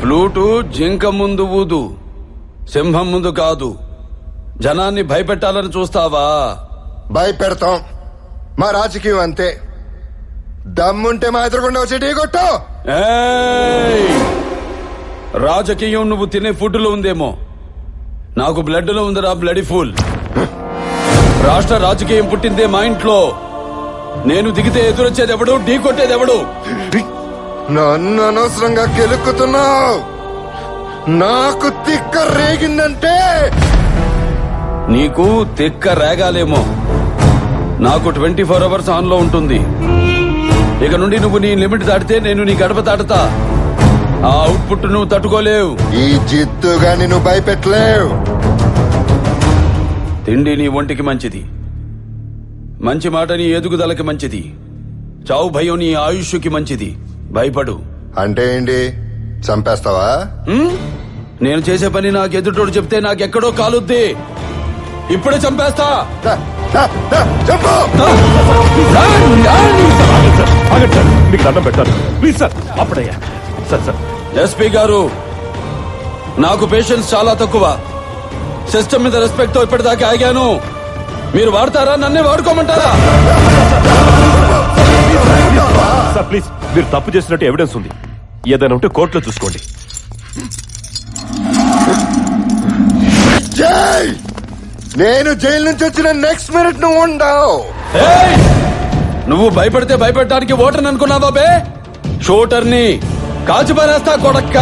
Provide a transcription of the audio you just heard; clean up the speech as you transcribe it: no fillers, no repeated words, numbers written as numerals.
Flute జింక ముందు ఊదు, సింహం ముందు కాదు. జనాన్ని భయపెట్టాలని చూస్తావా? భయపెడతాం. మా రాజకీయం అంతే. దమ్ముంటే మా ఎదురుకుండా వచ్చి టీ కొట్టు. రాజకీయం నువ్వు తినే ఫుడ్ లో ఉందేమో, నాకు బ్లడ్ లో ఉందిరా బ్లడీ ఫుల్. రాష్ట్ర రాజకీయం పుట్టిందే మా ఇంట్లో. నేను దిగితే ఎదురొచ్చేది ఎవడు, ఢీ కొట్టేది ఎవడు? నన్ను అనవసరంగా కెలుక్కుతున్నావు. నాకు తిక్క రేగిందంటే నీకు తిక్క రేగాలేమో, నాకు 24 hours ఆన్ లో ఉంటుంది. ఇక నుండి నువ్వు నీ లిమిట్ దాటితే నేను నీ గడప దాటుతా. ఆ అవుట్పుట్ నువ్వు తట్టుకోలేవు. ఈ జిత్తుగాని నువ్వు భయపెట్టలేవు. తిండి నీ ఒంటికి మంచిది, మంచి మాట నీ ఎదుగుదలకి మంచిది, చావు భయం నీ ఆయుష్కి మంచిది. భయపడు. అంటే ఏంటి? చంపేస్తావా? నేను చేసే పని నాకు ఎదుటోడు చెప్తే నాకెక్కడో కాలుద్ది. ఇప్పుడే చంపేస్తా. మీకు దండం పెట్టారు ప్లీజ్ సార్. అప్పుడయ్యా సార్. సార్ ఎస్పీ గారు, నాకు పేషెన్స్ చాలా తక్కువ. సిస్టమ్ మీద రెస్పెక్ట్ తో ఇప్పటిదాకా ఆగాను. మీరు వాడతారా, నన్నే వాడుకోమంటారా? సార్ ప్లీజ్, మీరు తప్పు చేసినట్టు ఎవిడెన్స్ ఉంది. ఏదైనా ఉంటే కోర్టులో చూసుకోండి. నేను జైలు నుంచి వచ్చిన నెక్స్ట్ మినిట్ నువ్వు ఉండవు. నువ్వు భయపడితే భయపెట్టడానికి ఓటర్ని అనుకున్నావా బే? షూటర్ని కాల్చి పారేస్తా కొడక్క.